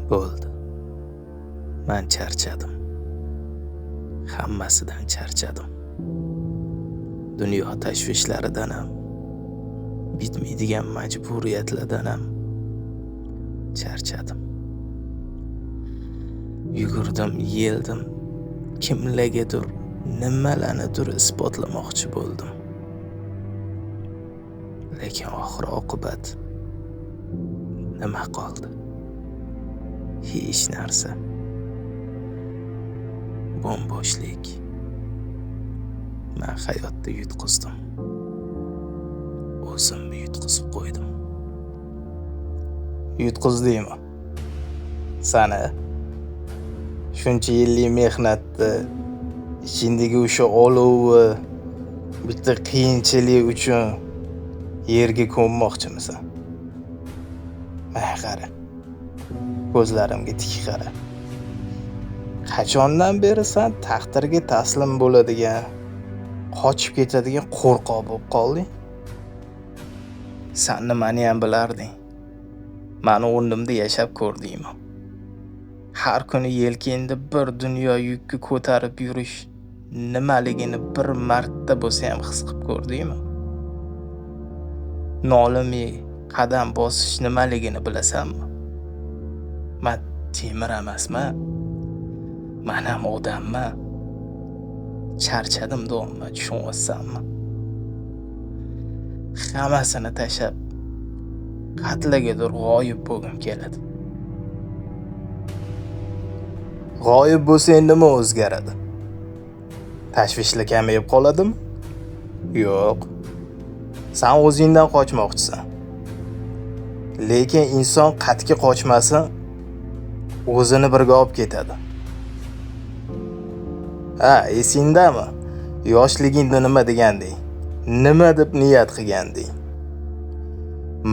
Bo'ldi. Men charchadim. Hammasidan charchadim. Dunyo tashvishlaridan ham, bitmaydigan majburiyatlardan ham charchadim. Yugurdim, yeldim. Kimlargadir, nimalarnidir isbotlamoqchi bo'ldim. Lekin oxir oqibat nima qoldi? Hech narsa. Bo'mbo'shlik. Men hayotda yutqizdim. O'zimni yutqizib qo'ydim. Yutqizdingmi? Sani shuncha yillik mehnatni, ichindagi o'sha olovni bitta qiyinchilik uchun yerga ko'mmoqchimisan? Qara. Ko'zlarimga tik qara. Qachondan beri sen taqdirga taslim bo'ladigan, qochib ketadigan qo'rqoq bo'lib qolding? Sen nimani ham bilarding? Meni o'rnimda yashab ko'rdingmi? Har kuni yelkangda bir dunyo yukni ko'tarib yurish nimaligini bir marta bo'lsa ham his qilib ko'rdingmi? Nolimay qadam bosish nimaligini bilasanmi? Men temir emasman. Men ham odamman. Charchadim do'mma, tushunyapsanmi? Hammasini tashlab qatlagadir g'oyib bo'lgim keladi. G'oyib bo'lsang nima o'zgaradi? Tashvishlar kamayib qoladimi? Yo'q. Sen o'zingdan qochmoqchisan. Lekin inson qat'iy qochmasin, o'zini birga olib ketadi. Esingdami? Yoshligingda nima deganding? Nima deb niyat qilganding?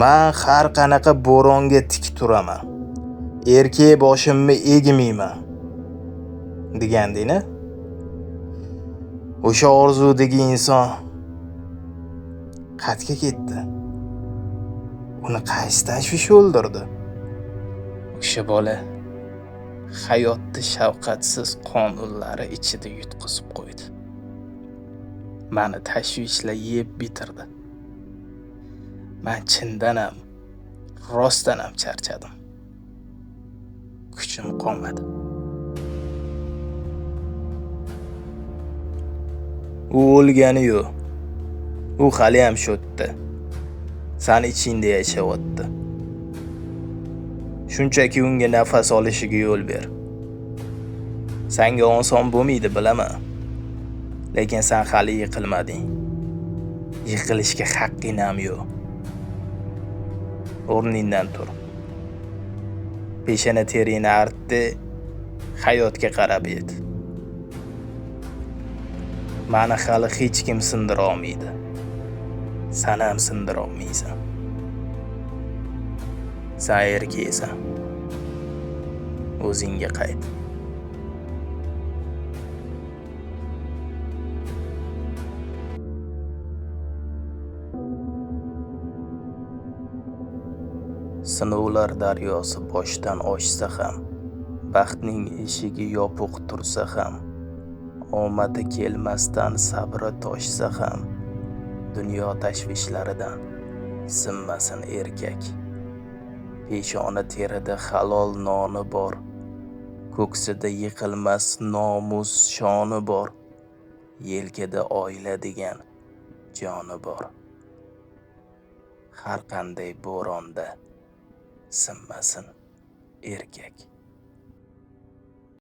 Men har qanaqa bo'ronga tik turaman. Erkak boshimni egmayman deganding-a? O'sha orzudagi inson qatga ketdi. Uni qaysi tashvish o'ldirdi? O'sha bola hayotni shafqatsiz qonunlari ichida yutqizib qo'ydi. Meni tashvishlar yeb bitirdi. Men chindan ham, rostdan ham charchadim. Kuchim qolmadi. U o'lgani yo'q. U hali ham shu yerda. Sen ichingda yashayapti. Shunchaki unga nafas olishiga yo'l ber. Senga oson bo'lmaydi, bilaman. Lekin sen hali yiqilmading. Yiqilishga haqqing ham yo'q. O'rningdan tur. Peshana teringni artdi, hayotga qarab et. Meni hali hech kim sindira olmaydi. Sen ham sindira olmaysan. Sen erkaksan. O'zingga qayt. Sinovlar daryosi boshdan oshsa ham, baxtning eshigi yopiq tursa ham, omadi kelmasdan sabri toshsa ham, dunyo tashvishlaridan sinmasin erkak. Peshona terida halol noni bor, ko'ksida yiqilmas nomus shoni bor, yelkada oila degan joni bor. Har qanday bo'ronda sinmasin erkak.